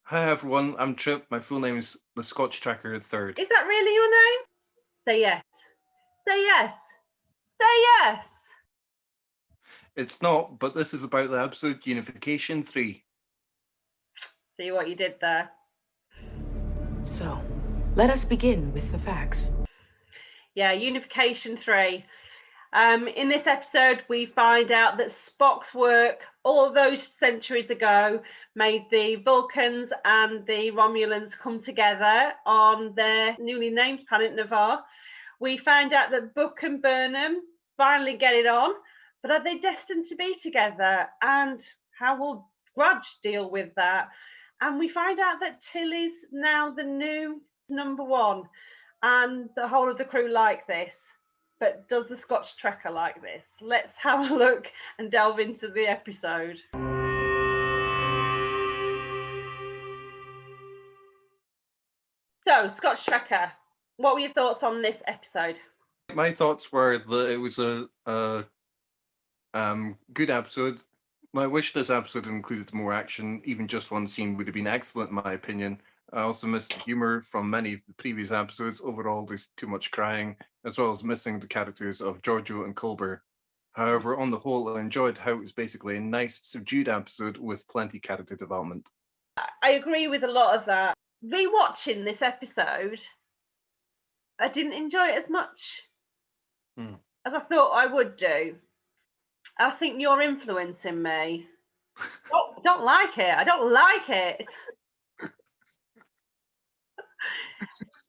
Hi everyone, I'm Trip. My full name is the Scotch Tracker III. Is that really your name? Say yes. Say yes. Say yes. It's not, but this is about the episode Unification 3. See what you did there. So, let us begin with the facts. Yeah, Unification 3. In this episode, we find out that Spock's work all those centuries ago made the Vulcans and the Romulans come together on their newly named planet Navarre. We find out that Book and Burnham finally get it on, but are they destined to be together? And how will Grudge deal with that? And we find out that Tilly's now the new number one, and the whole of the crew like this. But does the Scotch Trekker like this? Let's have a look and delve into the episode. So, Scotch Trekker, what were your thoughts on this episode? My thoughts were that it was a good episode. I wish this episode included more action. Even just one scene would have been excellent, in my opinion. I also missed the humor from many of the previous episodes. Overall, there's too much crying, as well as missing the characters of Giorgio and Culber. However, on the whole, I enjoyed how it was basically a nice, subdued episode with plenty character development. I agree with a lot of that. Rewatching this episode, I didn't enjoy it as much as I thought I would do. I think you're influencing me. Don't like it. I don't like it.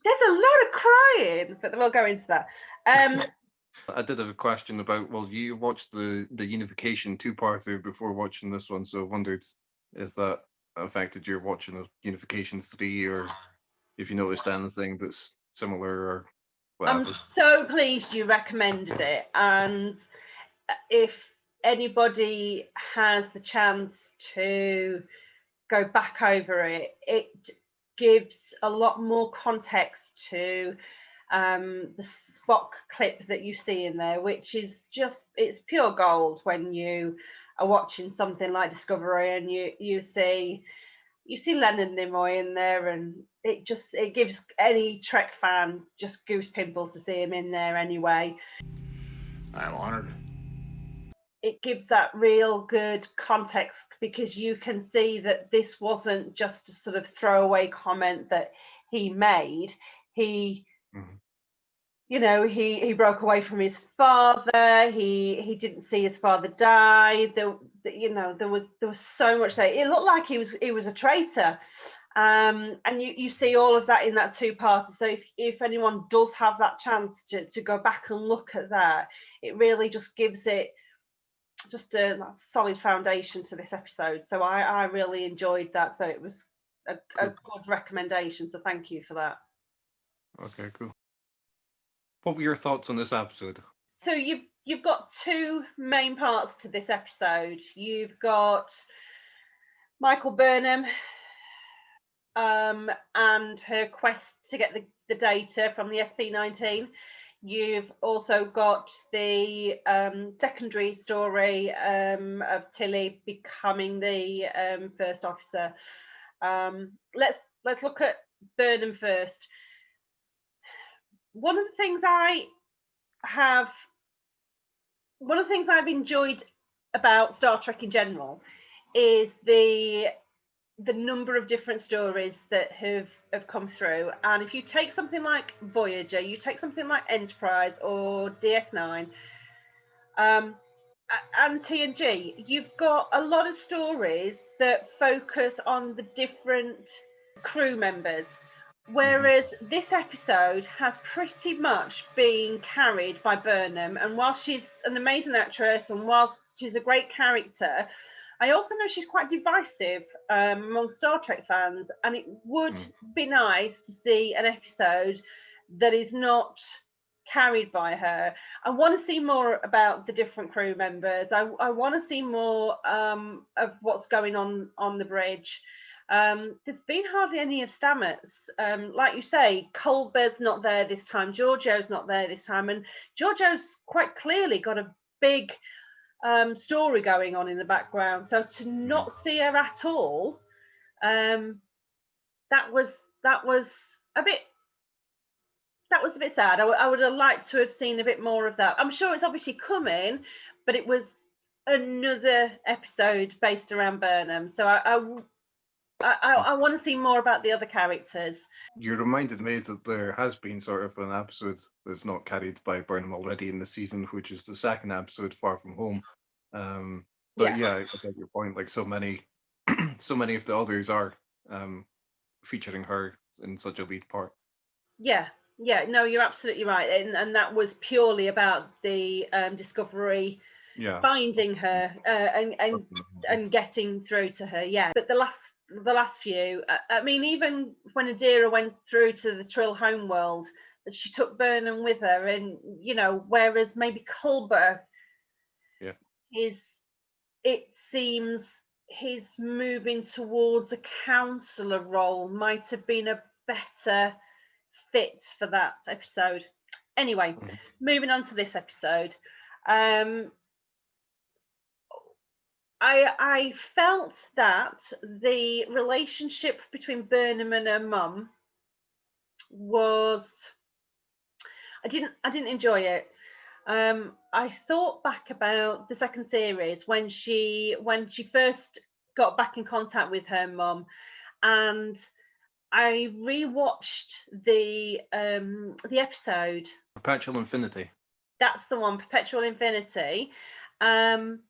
There's a lot of crying, but we'll go into that. I did have a question about, well, you watched the Unification two-parter before watching this one, so I wondered if that affected your watching of Unification 3, or if you noticed anything that's similar or whatever. I'm so pleased you recommended it, and if anybody has the chance to go back over it, it gives a lot more context to the Spock clip that you see in there, which is just, it's pure gold when you are watching something like Discovery and you see Leonard Nimoy in there, and it gives any Trek fan just goose pimples to see him in there anyway. I'm honored. It gives that real good context, because you can see that this wasn't just a sort of throwaway comment that he made. He broke away from his father. He didn't see his father die. There was so much there. It looked like he was a traitor. And you see all of that in that two-parter. So if anyone does have that chance to go back and look at that, it really just gives it just a solid foundation to this episode. So I really enjoyed that. So it was a good recommendation. So thank you for that. Okay, cool. What were your thoughts on this episode? So you've got two main parts to this episode. You've got Michael Burnham and her quest to get the data from the SP-19. You've also got the secondary story of Tilly becoming the first officer. Let's look at Burnham first. One of the things I've enjoyed about Star Trek in general is the number of different stories that have come through. And if you take something like Voyager, you take something like Enterprise or DS9, and TNG, you've got a lot of stories that focus on the different crew members. Whereas this episode has pretty much been carried by Burnham, and while she's an amazing actress and whilst she's a great character, I also know she's quite divisive among Star Trek fans, and it would be nice to see an episode that is not carried by her. I want to see more about the different crew members. I want to see more of what's going on the bridge. There's been hardly any of Stamets. Like you say, Culber's not there this time, Giorgio's not there this time, and Giorgio's quite clearly got a big story going on in the background. So to not see her at all that was a bit sad. I would have liked to have seen a bit more of that. I'm sure it's obviously coming, but it was another episode based around Burnham. So I want to see more about the other characters. You reminded me that there has been sort of an episode that's not carried by Burnham already in the season, which is the second episode, Far From Home. But yeah, I get your point. Like so many of the others are featuring her in such a lead part. Yeah, no, you're absolutely right, and that was purely about the Discovery finding her and getting through to her. Yeah, but the last few, I mean, even when Adira went through to the Trill homeworld, that she took Burnham with her, and whereas maybe Culber, it seems his moving towards a counselor role might have been a better fit for that episode. Anyway, moving on to this episode. I felt that the relationship between Burnham and her mum was, I didn't enjoy it. I thought back about the second series when she first got back in contact with her mum, and I rewatched the episode Perpetual Infinity. That's the one, Perpetual Infinity. And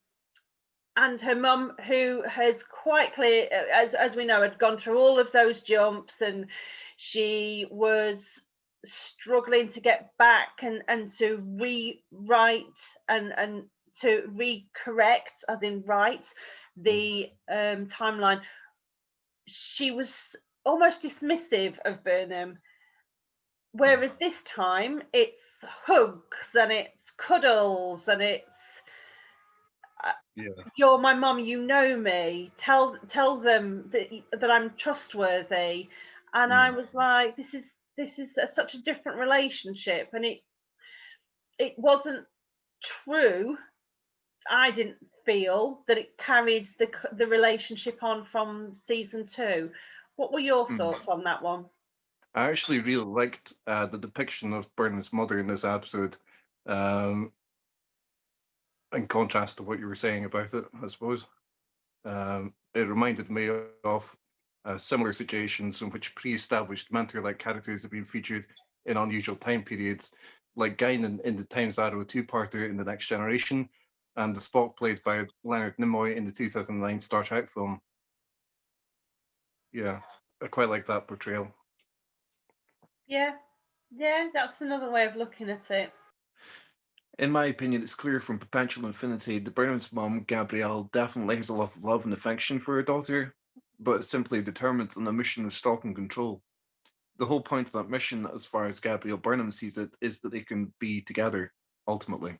her mum, who has quite clear, as we know, had gone through all of those jumps, and she was struggling to get back and to rewrite and to recorrect, as in write, the timeline. She was almost dismissive of Burnham, whereas this time it's hugs and it's cuddles and it's you're my mum, you know me, tell them that I'm trustworthy. And I was like, this is such a different relationship, and it wasn't true. I didn't feel that it carried the relationship on from season 2. What were your thoughts on that one? I actually really liked the depiction of Burnham's mother in this episode, in contrast to what you were saying about it, I suppose. It reminded me of similar situations in which pre-established mentor-like characters have been featured in unusual time periods, like Guinan in the Time's Arrow two-parter in The Next Generation, and the Spock played by Leonard Nimoy in the 2009 Star Trek film. Yeah, I quite like that portrayal. Yeah, that's another way of looking at it. In my opinion, it's clear from Perpetual Infinity that Burnham's mum, Gabrielle, definitely has a lot of love and affection for her daughter, but is simply determined on a mission of stalk and control. The whole point of that mission, as far as Gabrielle Burnham sees it, is that they can be together, ultimately.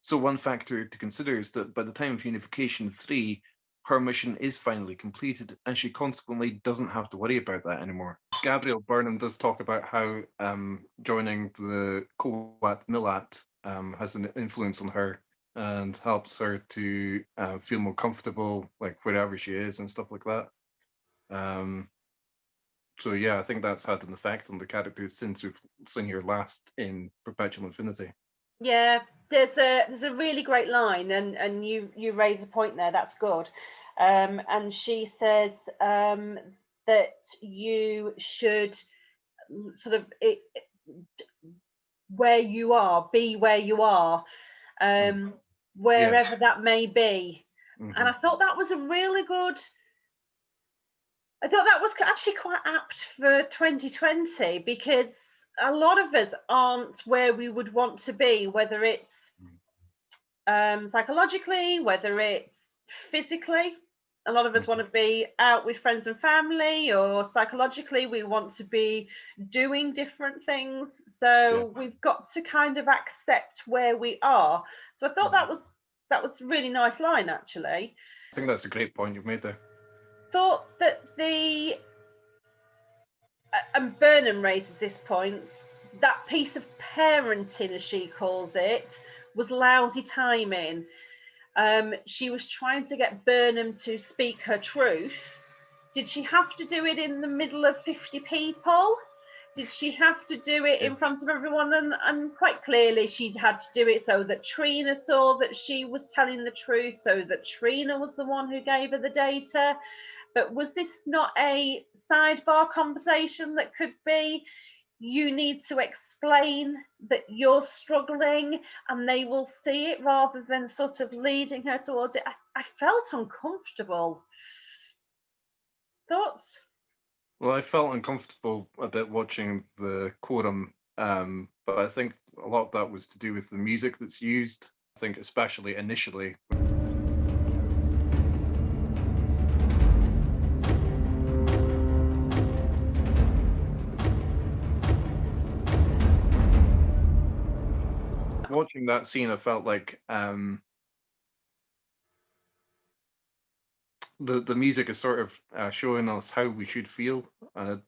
So one factor to consider is that by the time of Unification III, her mission is finally completed, and she consequently doesn't have to worry about that anymore. Gabrielle Burnham does talk about how joining the Kowat Milat has an influence on her and helps her to feel more comfortable, like wherever she is and stuff like that. So yeah, I think that's had an effect on the characters since we've seen her last in Perpetual Infinity. Yeah, there's a really great line, and you raise a point there. That's good. And she says that you should sort of where you are, be where you are, wherever that may be. And I thought that was a really good. I thought that was actually quite apt for 2020, because a lot of us aren't where we would want to be, whether it's psychologically, whether it's physically. A lot of us want to be out with friends and family, or psychologically we want to be doing different things. So we've got to kind of accept where we are. So I thought that was a really nice line, actually. I think that's a great point you've made there. Thought that and Burnham raises this point, that piece of parenting, as she calls it, was lousy timing. She was trying to get Burnham to speak her truth, Did she have to do it in the middle of 50 people? Did she have to do it in front of everyone? And quite clearly she had to do it so that Trina saw that she was telling the truth, so that Trina was the one who gave her the data. But was this not a sidebar conversation that could be, you need to explain that you're struggling and they will see it, rather than sort of leading her towards it? I felt uncomfortable. Thoughts? Well, I felt uncomfortable a bit watching the quorum, but I think a lot of that was to do with the music that's used. I think especially initially. Watching that scene, I felt like the music is sort of showing us how we should feel a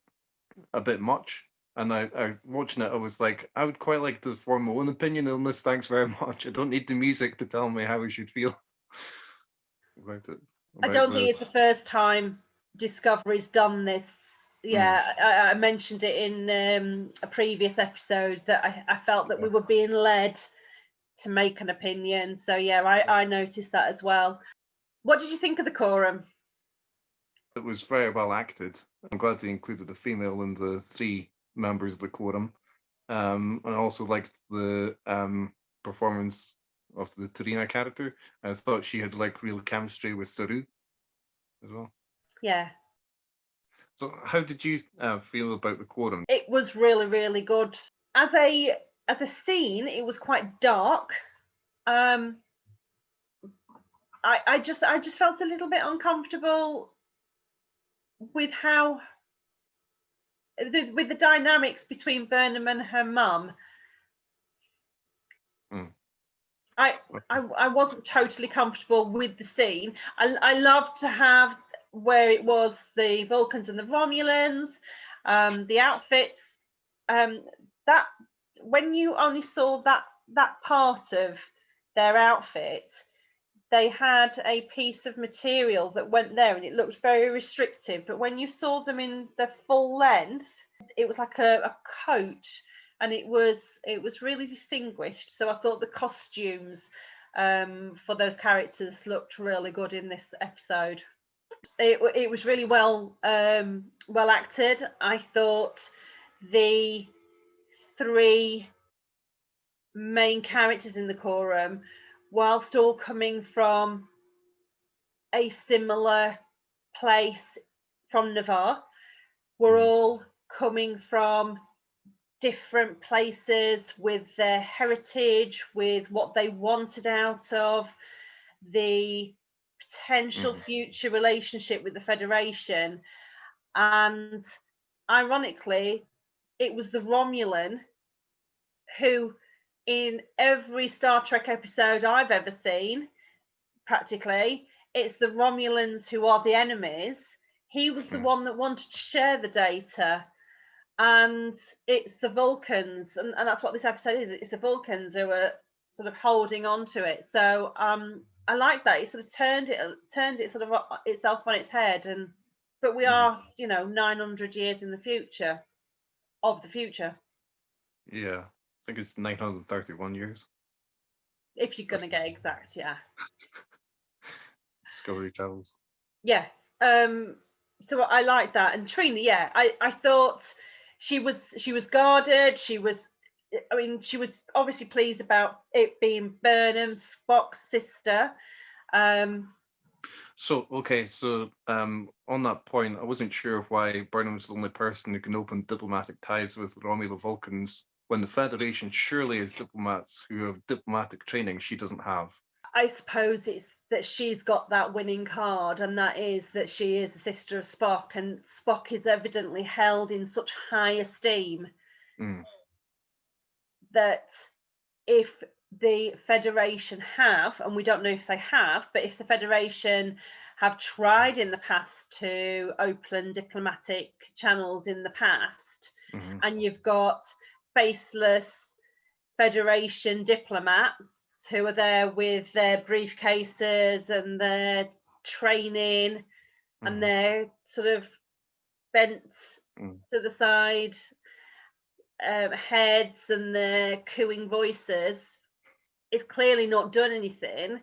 bit much. And I watching it, I was like, I would quite like to form my own opinion on this. Thanks very much. I don't need the music to tell me how I should feel about it. I don't think it's the first time Discovery's done this. Yeah, I mentioned it in a previous episode that I felt that we were being led to make an opinion. So yeah, I noticed that as well. What did you think of the quorum? It was very well acted. I'm glad they included a female in the 3 members of the quorum. And I also liked the performance of the Tarina character. I thought she had like real chemistry with Saru as well. Yeah. So how did you feel about the quorum? It was really, really good. As a scene, it was quite dark. I just felt a little bit uncomfortable with how with the dynamics between Burnham and her mum. I wasn't totally comfortable with the scene. I loved to have where it was the Vulcans and the Romulans, the outfits. That when you only saw that part of their outfit, they had a piece of material that went there and it looked very restrictive. But when you saw them in the full length, it was like a coat, and it was really distinguished. So I thought the costumes for those characters looked really good in this episode. It was really well acted. I thought the 3 main characters in the quorum, whilst all coming from a similar place from Navarre, were all coming from different places with their heritage, with what they wanted out of the potential future relationship with the Federation. And ironically, it was the Romulan who, in every Star Trek episode I've ever seen, practically, it's the Romulans who are the enemies. He was the one that wanted to share the data, and it's the Vulcans, and that's what this episode is. It's the Vulcans who are sort of holding on to it. So I like that. It sort of turned it sort of itself on its head, but we are 900 years in the future of the future. Yeah, I think it's 931 years. If you're going to get exact, yeah. Discovery travels. Yes. So I like that. And Trina, yeah, I thought she was guarded. She was obviously pleased about it being Burnham, Spock's sister. So on that point, I wasn't sure why Burnham's the only person who can open diplomatic ties with the Romulan Vulcans, when the Federation surely is diplomats who have diplomatic training she doesn't have. I suppose it's that she's got that winning card, and that is that she is a sister of Spock, and Spock is evidently held in such high esteem that if the Federation have, and we don't know if they have, but if the Federation have tried in the past to open diplomatic channels in the past, and you've got faceless Federation diplomats who are there with their briefcases and their training, and they're sort of bent to the side heads and their cooing voices, is clearly not done anything.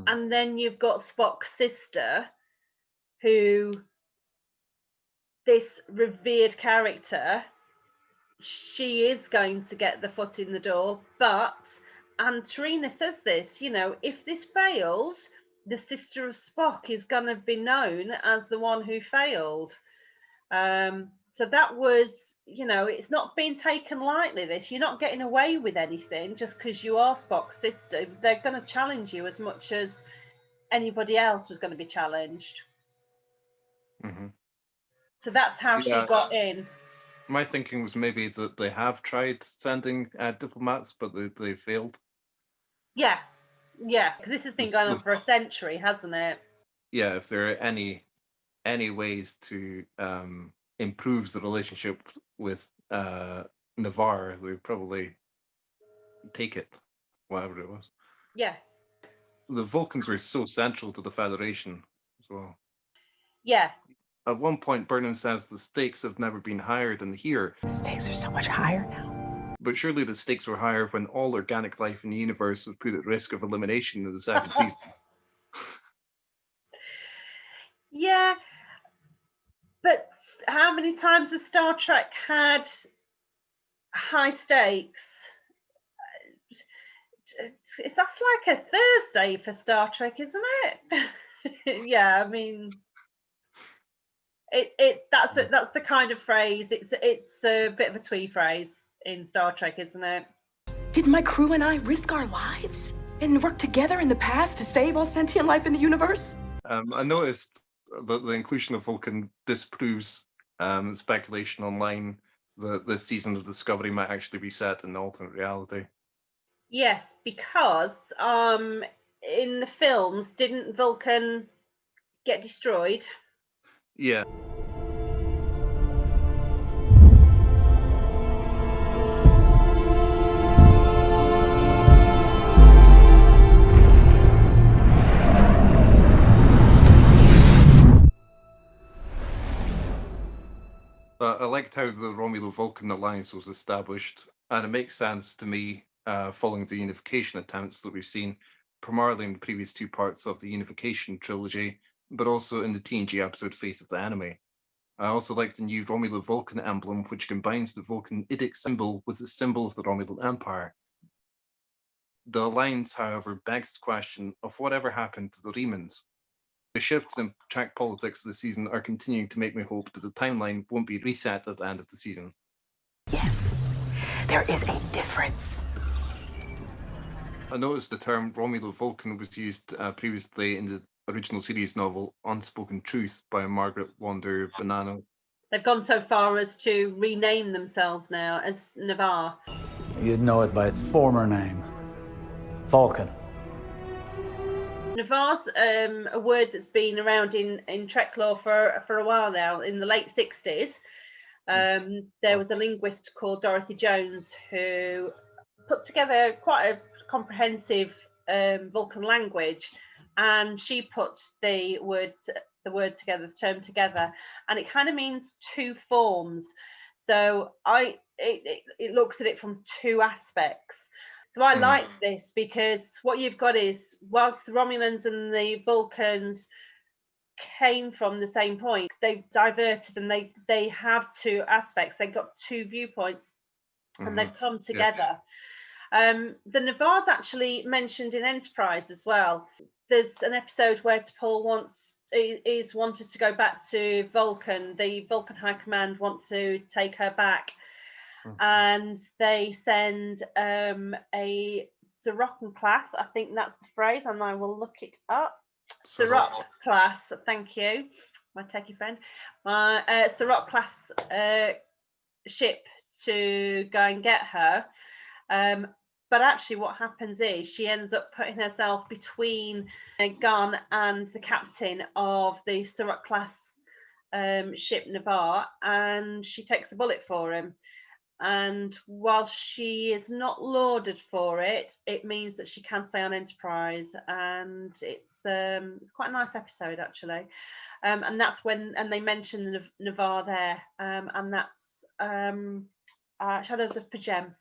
And then you've got Spock's sister, who, this revered character, she is going to get the foot in the door, but, and Tarina says this, you know, if this fails, the sister of Spock is going to be known as the one who failed. So that was, you know, it's not being taken lightly, this. You're not getting away with anything just because you are Spock's sister. They're going to challenge you as much as anybody else was going to be challenged. So that's how she got in. My thinking was maybe that they have tried sending diplomats, but they failed. Yeah, because this has been going on for a century, hasn't it? Yeah, if there are any ways to improve the relationship with Navarre, they would probably take it, whatever it was. Yes. The Vulcans were so central to the Federation as well. Yeah. At one point, Burnham says the stakes have never been higher than here. The stakes are so much higher now. But surely the stakes were higher when all organic life in the universe was put at risk of elimination in the second season. Yeah. But how many times has Star Trek had high stakes? That's like a Thursday for Star Trek, isn't it? Yeah, I mean, that's the kind of phrase. It's a bit of a twee phrase in Star Trek, isn't it? Did my crew and I risk our lives and work together in the past to save all sentient life in the universe? I noticed that the inclusion of Vulcan disproves speculation online that this season of Discovery might actually be set in an alternate reality. Yes, because in the films, didn't Vulcan get destroyed? Yeah. I liked how the Romulo-Vulcan alliance was established, and it makes sense to me following the unification attempts that we've seen, primarily in the previous two parts of the Unification trilogy, but also in the TNG episode Face of the Enemy. I also like the new Romulo-Vulcan emblem, which combines the Vulcan Idic symbol with the symbol of the Romulan Empire. The alliance, however, begs the question of whatever happened to the Remans. The shifts in track politics this season are continuing to make me hope that the timeline won't be reset at the end of the season. Yes, there is a difference. I noticed the term Romulo-Vulcan was used previously in the original series novel Unspoken Truth by Margaret Wander Bonanno. They've gone so far as to rename themselves now as Navarre. You'd know it by its former name, Vulcan. Navarre's a word that's been around in Trek lore for a while now. In the late 60s, there was a linguist called Dorothy Jones who put together quite a comprehensive Vulcan language, and she put the term together, and it kind of means two forms. So it looks at it from two aspects. So I liked this because what you've got is, whilst the Romulans and the Vulcans came from the same point, they diverted, and they have two aspects. They've got two viewpoints, and they've come together. Yeah. The Navarre's actually mentioned in Enterprise as well. There's an episode where T'Pol is wanted to go back to Vulcan. The Vulcan High Command want to take her back. And they send a Siroccan class, I think that's the phrase, and I will look it up. Sirocc class, thank you, my techie friend. My Sirocc class ship to go and get her. But actually what happens is she ends up putting herself between a gun and the captain of the Sirocc class ship Navarre, and she takes a bullet for him. And while she is not lauded for it, it means that she can stay on Enterprise, and it's quite a nice episode actually. And that's when, and they mention the Navarre there, and that's Shadows of Pajem.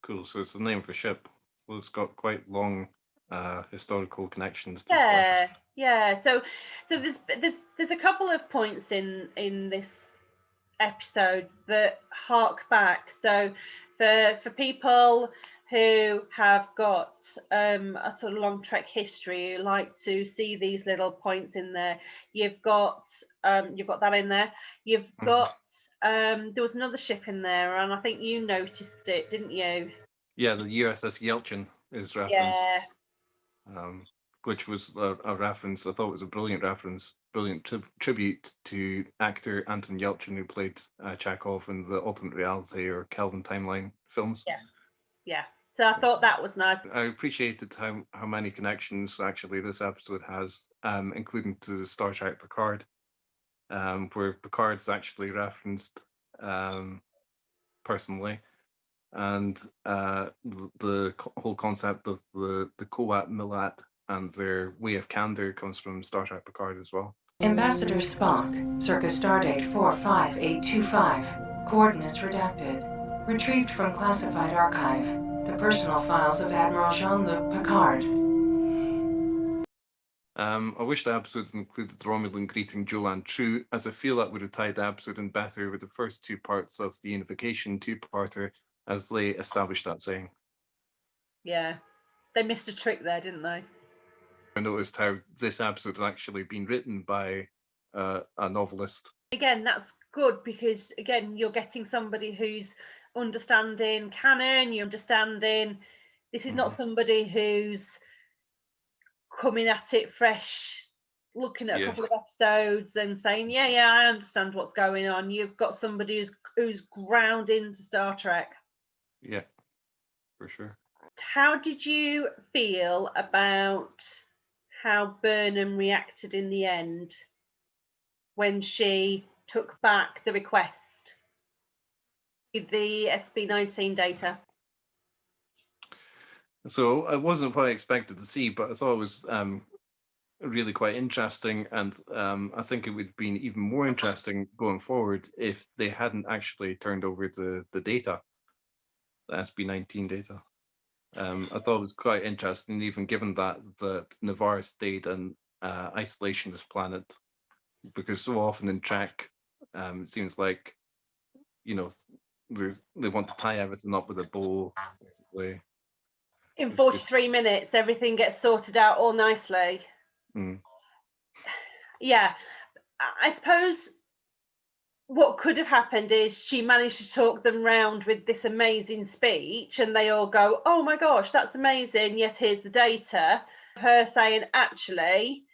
Cool. So it's the name of a ship. Well, it's got quite long historical connections to Star Trek. Yeah. So there's a couple of points in this episode that hark back. So for people who have got a sort of long Trek history, who like to see these little points in there, you've got that in there. You've got there was another ship in there, and I think you noticed it, didn't you? Yeah, the USS Yelchin is referenced. Yeah. Which was a reference. I thought it was a brilliant reference, brilliant tribute to actor Anton Yelchin, who played Chekhov in the Alternate Reality or Kelvin Timeline films. Yeah. So I thought that was nice. I appreciated how many connections actually this episode has, including to Star Trek Picard, where Picard's actually referenced personally, and the whole concept of the Coat Millat and their way of candor comes from Star Trek Picard as well. Ambassador Spock, circa stardate 45825. Coordinates redacted. Retrieved from classified archive. The personal files of Admiral Jean-Luc Picard. I wish the episode included the Romulan greeting Joanne True, as I feel that would have tied the episode in better with the first two parts of the Unification two-parter, as they established that saying. Yeah. They missed a trick there, didn't they? I noticed how this episode has actually been written by a novelist. Again, that's good because, again, you're getting somebody who's understanding canon, you're understanding this is not somebody who's coming at it fresh, looking at a couple of episodes and saying, yeah, I understand what's going on. You've got somebody who's ground into Star Trek. Yeah, for sure. How did you feel about how Burnham reacted in the end when she took back the request, the SB19 data? So it wasn't what I expected to see, but I thought it was really quite interesting, and I think it would have been even more interesting going forward if they hadn't actually turned over the data, the SB19 data. I thought it was quite interesting, even given that Navarre stayed an isolationist planet, because so often in Trek, it seems like, you know, they want to tie everything up with a bow, basically. In 43 minutes, everything gets sorted out all nicely. Yeah, I suppose what could have happened is she managed to talk them round with this amazing speech, and they all go, oh my gosh, that's amazing, yes, here's the data. Her saying, actually,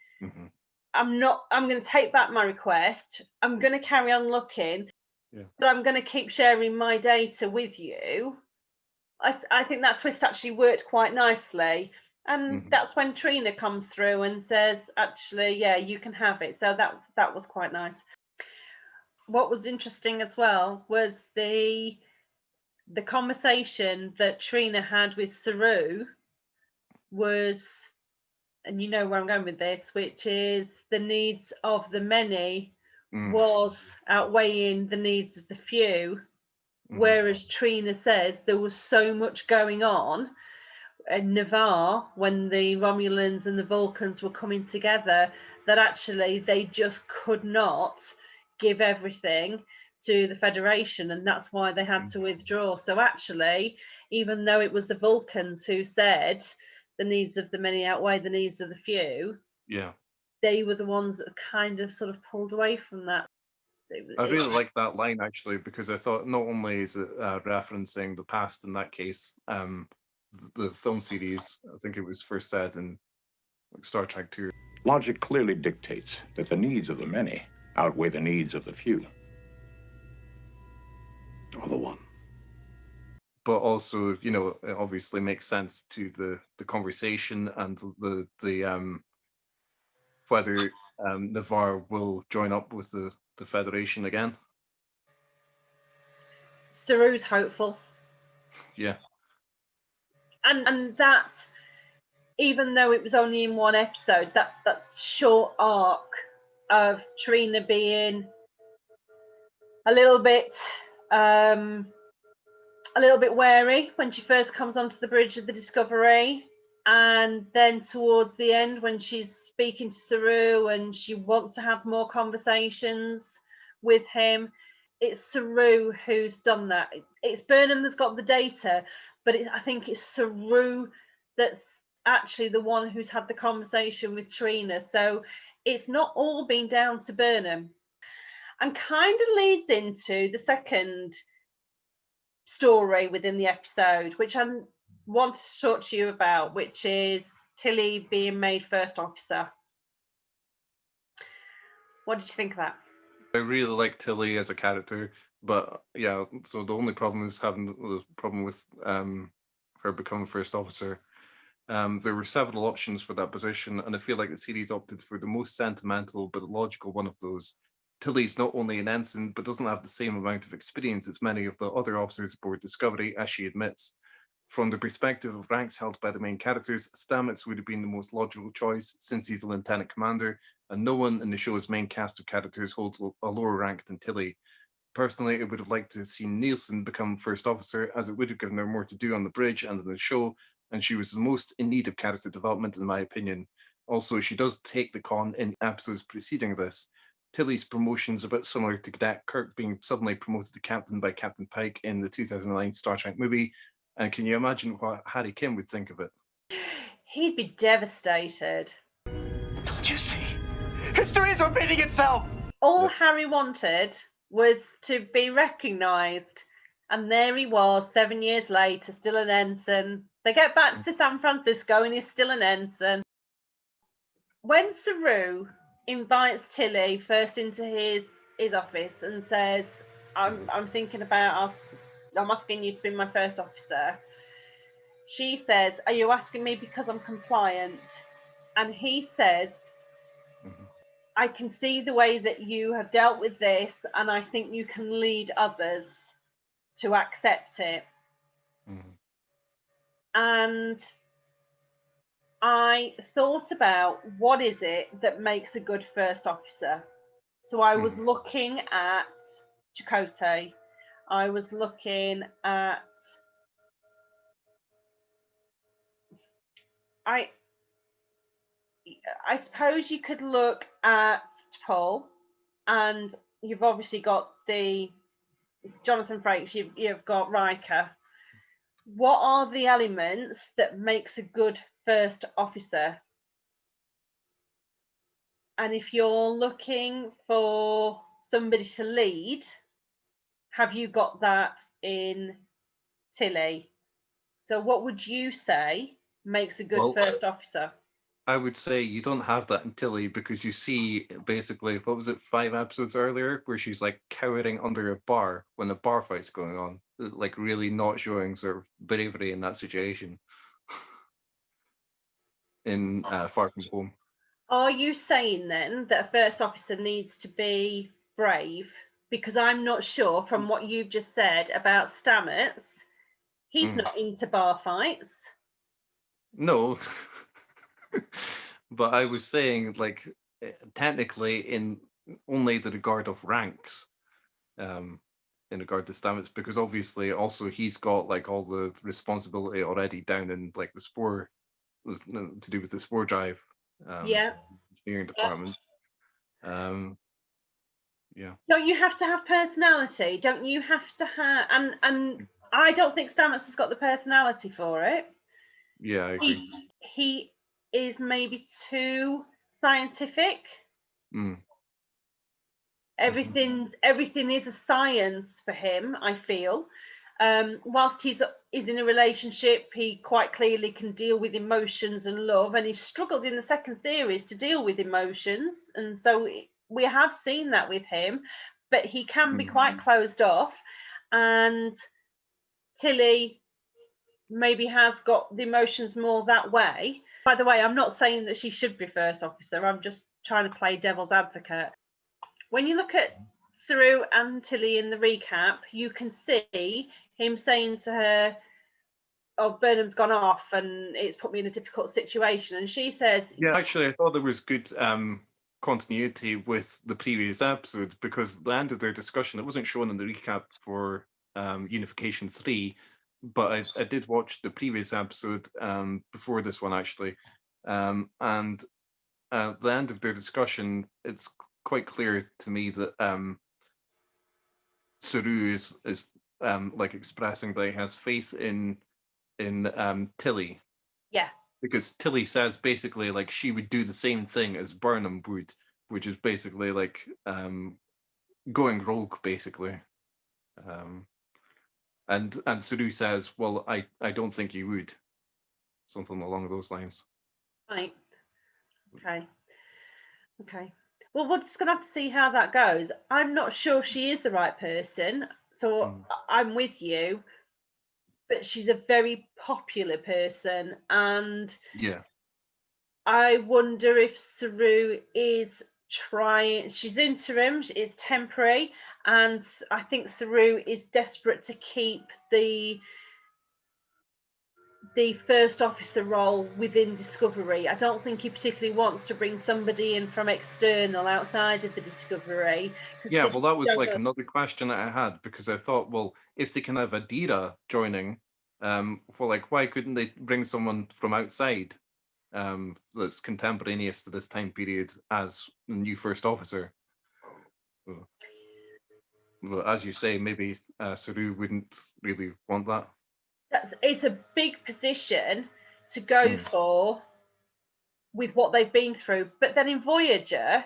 I'm going to take back my request, I'm going to carry on looking, but I'm going to keep sharing my data with you. I think that twist actually worked quite nicely, and that's when Trina comes through and says, actually, yeah, you can have it. So that was quite nice. What was interesting as well was the conversation that Trina had with Saru was, and you know where I'm going with this, which is the needs of the many was outweighing the needs of the few. Whereas Trina says there was so much going on in Navarre when the Romulans and the Vulcans were coming together that actually they just could not give everything to the Federation, and that's why they had to withdraw. So actually, even though it was the Vulcans who said the needs of the many outweigh the needs of the few, they were the ones that kind of sort of pulled away from that. I really like that line, actually, because I thought not only is it referencing the past in that case, the film series, I think it was first said in Star Trek II. Logic clearly dictates that the needs of the many outweigh the needs of the few. Or the one. But also, you know, it obviously makes sense to the conversation and the whether Navarre will join up with the Federation again. Saru's hopeful. Yeah. And that even though it was only in one episode, that short arc of Trina being a little bit wary when she first comes onto the bridge of the Discovery, and then towards the end when she's speaking to Saru and she wants to have more conversations with him. It's Saru who's done that. It's Burnham that's got the data, but I think it's Saru that's actually the one who's had the conversation with Trina. So it's not all been down to Burnham. And kind of leads into the second story within the episode, which I wanted to talk to you about, which is Tilly being made first officer. What did you think of that? I really like Tilly as a character, but yeah, so the only problem is having the problem with her becoming first officer. There were several options for that position, and I feel like the series opted for the most sentimental but logical one of those. Tilly's not only an ensign, but doesn't have the same amount of experience as many of the other officers aboard Discovery, as she admits. From the perspective of ranks held by the main characters, Stamets would have been the most logical choice, since he's a lieutenant commander, and no one in the show's main cast of characters holds a lower rank than Tilly. Personally, I would have liked to have seen Nielsen become first officer, as it would have given her more to do on the bridge and in the show, and she was the most in need of character development, in my opinion. Also, she does take the con in episodes preceding this. Tilly's promotion is a bit similar to Cadet Kirk being suddenly promoted to captain by Captain Pike in the 2009 Star Trek movie. And can you imagine what Harry Kim would think of it? He'd be devastated. Don't you see? History is repeating itself! All Harry wanted was to be recognised. And there he was, 7 years later, still an ensign. They get back to San Francisco and he's still an ensign. When Saru invites Tilly first into his office and says, I'm thinking about us, I'm asking you to be my first officer. She says, are you asking me because I'm compliant? And he says, I can see the way that you have dealt with this, and I think you can lead others to accept it. And I thought about what is it that makes a good first officer. So I was looking at Chakotay. I was looking at I suppose you could look at Paul, and you've obviously got the Jonathan Frakes, you've got Riker. What are the elements that makes a good first officer? And if you're looking for somebody to lead, have you got that in Tilly? So what would you say makes a good first officer? I would say you don't have that in Tilly, because you see basically, what was it, 5 episodes earlier, where she's like cowering under a bar when a bar fight's going on, like really not showing sort of bravery in that situation. In Far From Home. Are you saying then that a first officer needs to be brave? Because I'm not sure from what you've just said about Stamets, he's not into bar fights. No. But I was saying, like, technically in only the regard of ranks, in regard to Stamets, because obviously also he's got like all the responsibility already down in like the spore, to do with the spore drive engineering department. Yeah. Don't you have to have personality? Don't you have to have and I don't think Stamets has got the personality for it. Yeah, I agree. He is maybe too scientific. Everything is a science for him, I feel. Whilst he's in a relationship, he quite clearly can deal with emotions and love, and he struggled in the second series to deal with emotions, and so we have seen that with him, but he can be quite closed off. And Tilly maybe has got the emotions more that way. By the way, I'm not saying that she should be first officer, I'm just trying to play devil's advocate. When you look at Saru and Tilly in the recap, you can see him saying to her, oh, Burnham's gone off and it's put me in a difficult situation. And she says, Yeah, actually, I thought there was good continuity with the previous episode, because the end of their discussion, it wasn't shown in the recap for Unification 3, but I did watch the previous episode before this one, actually. And at the end of their discussion, it's quite clear to me that Saru is like expressing that he has faith in Tilly, yeah, because Tilly says basically like she would do the same thing as Burnham would, which is basically like going rogue, basically. And Saru says, well, I don't think you would. Something along those lines. right. Okay. Well, we're just gonna have to see how that goes. I'm not sure she is the right person, so I'm with you. But she's a very popular person, and Yeah. I wonder if Saru is trying. She's interim. It's temporary, and I think Saru is desperate to keep the first officer role within Discovery. I don't think he particularly wants to bring somebody in from external, outside of the Discovery. Yeah, well, that was like another question that I had, because I thought, well, if they can have Adira joining, well, like, why couldn't they bring someone from outside that's contemporaneous to this time period as the new first officer? Well, as you say, maybe Saru wouldn't really want that. It's a big position to go for with what they've been through. But then in Voyager,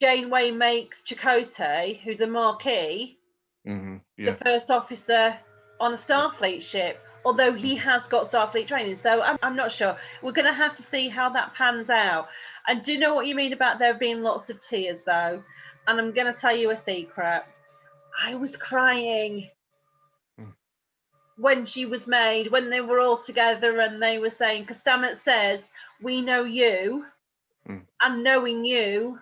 Janeway makes Chakotay, who's a Marquis, the first officer on a Starfleet ship, although he has got Starfleet training. So I'm not sure. We're going to have to see how that pans out. I do know what you mean about there being lots of tears, though. And I'm going to tell you a secret. I was crying when she was made, when they were all together and they were saying, because Stamets says, we know you, and knowing you,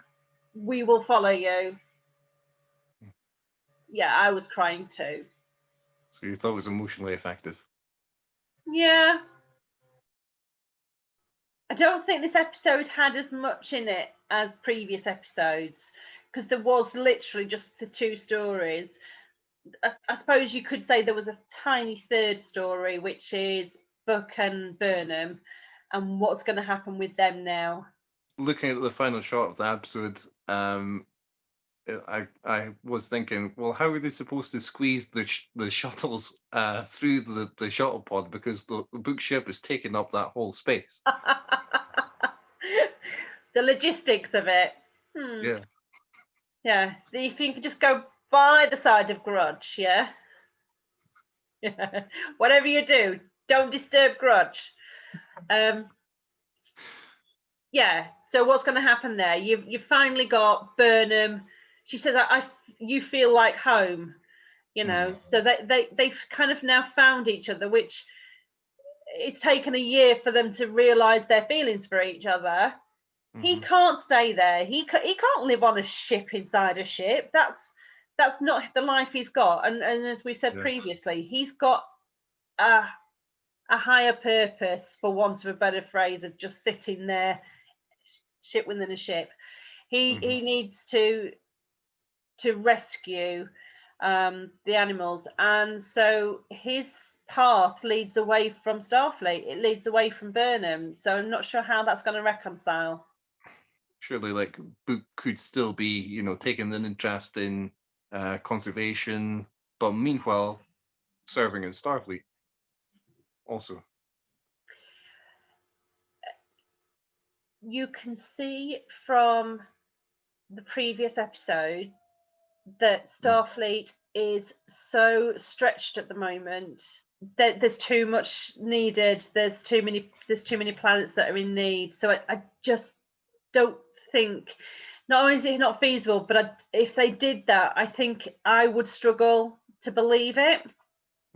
we will follow you. Yeah, I was crying too. So you thought it was emotionally effective? Yeah. I don't think this episode had as much in it as previous episodes, because there was literally just the two stories. I suppose you could say there was a tiny third story, which is Buck and Burnham, and what's going to happen with them now. Looking at the final shot of the episode, I was thinking, well, how are they supposed to squeeze the shuttles through the shuttle pod, because the book ship is taking up that whole space? The logistics of it. Yeah. Yeah. If you could just go by the side of Grudge, yeah? Yeah. Whatever you do, don't disturb Grudge. Yeah. So what's going to happen there? You've finally got Burnham. She says, you feel like home, you know. So they've kind of now found each other, which it's taken a year for them to realise their feelings for each other. He can't stay there. He can't live on a ship inside a ship. That's not the life he's got. And as we've said previously, he's got a higher purpose, for want of a better phrase, of just sitting there, ship within a ship. He needs to rescue the animals, and so his path leads away from Starfleet. It leads away from Burnham. So I'm not sure how that's going to reconcile. Surely, like, Book could still be, you know, taking an interest in conservation, but meanwhile serving in Starfleet also. You can see from the previous episode that Starfleet is so stretched at the moment that there's too much needed. There's too many planets that are in need. So I just don't think, not only is it not feasible, but if they did that, I think I would struggle to believe it.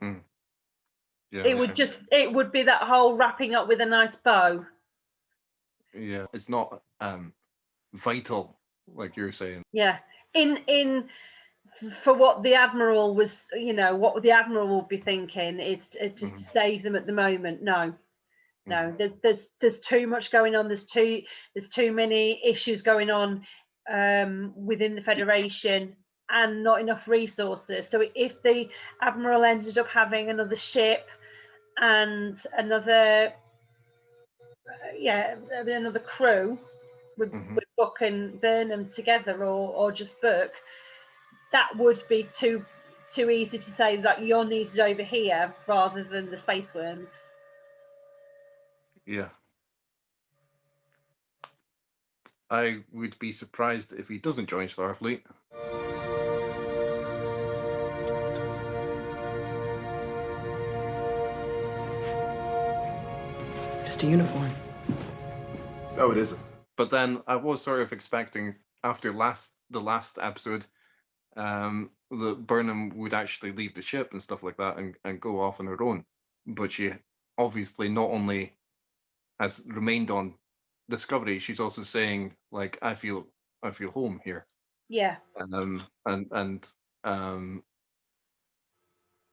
Yeah, it would be that whole wrapping up with a nice bow. Yeah, it's not vital, like you're saying. Yeah, in for what the Admiral was, what the Admiral will be thinking is just to save them at the moment. No, there's too much going on. There's too many issues going on within the Federation, and not enough resources. So if the Admiral ended up having another ship and another crew with Book and Burnham together, or just Book, that would be too easy to say that you're needed over here rather than the space worms. Yeah. I would be surprised if he doesn't join Starfleet. Just a uniform. No, it isn't. But then I was sort of expecting after the last episode that Burnham would actually leave the ship and stuff like that and go off on her own. But she obviously not only has remained on Discovery, she's also saying, like, I feel home here. Yeah. And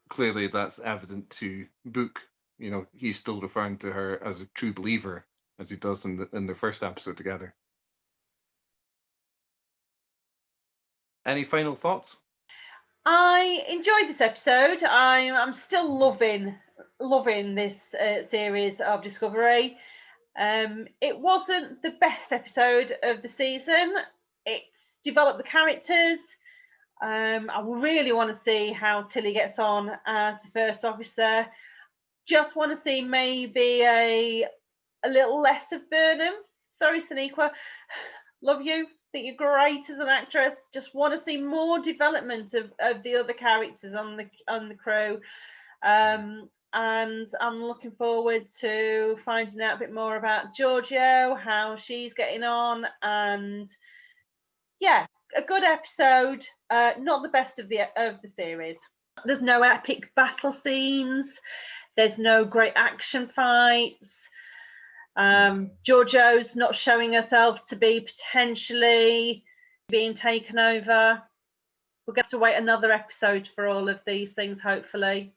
clearly that's evident to Book. He's still referring to her as a true believer, as he does in the first episode together. Any final thoughts? I enjoyed this episode. I'm still loving this series of Discovery. It wasn't the best episode of the season. It's developed the characters. I really want to see how Tilly gets on as the first officer. Just want to see maybe a little less of Burnham. Sorry, Sonequa. Love you. Think you're great as an actress. Just want to see more development of the other characters on the crew. And I'm looking forward to finding out a bit more about Giorgio, how she's getting on, and yeah, a good episode. Not the best of the series. There's no epic battle scenes. There's no great action fights. Giorgio's not showing herself to be potentially being taken over. We'll get to wait another episode for all of these things, hopefully.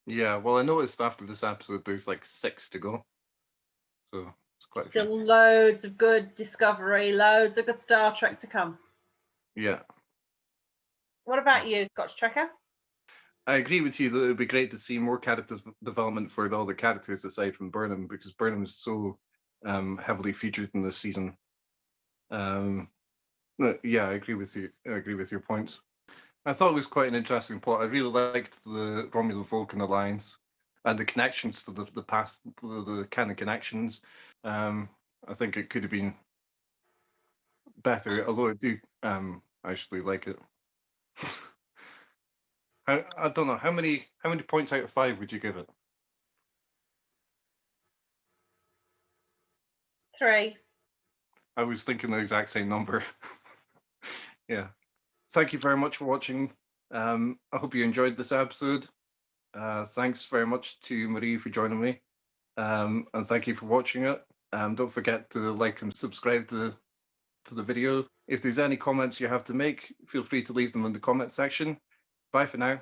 Yeah, well, I noticed after this episode there's like 6 to go. So it's quite a few. Still loads of good Discovery, loads of good Star Trek to come. Yeah. What about you, Scotch Trekker? I agree with you that it would be great to see more character development for the other characters aside from Burnham, because Burnham is so heavily featured in this season. Yeah, I agree with you. I agree with your points. I thought it was quite an interesting plot. I really liked the Romulan-Vulcan alliance and the connections to the past, the kind of connections. I think it could have been better, although I do actually like it. I don't know how many points out of 5 would you give it? 3. I was thinking the exact same number. Yeah. Thank you very much for watching. I hope you enjoyed this episode. Thanks very much to Marie for joining me. And thank you for watching it. Don't forget to like and subscribe to the video. If there's any comments you have to make, feel free to leave them in the comment section. Bye for now.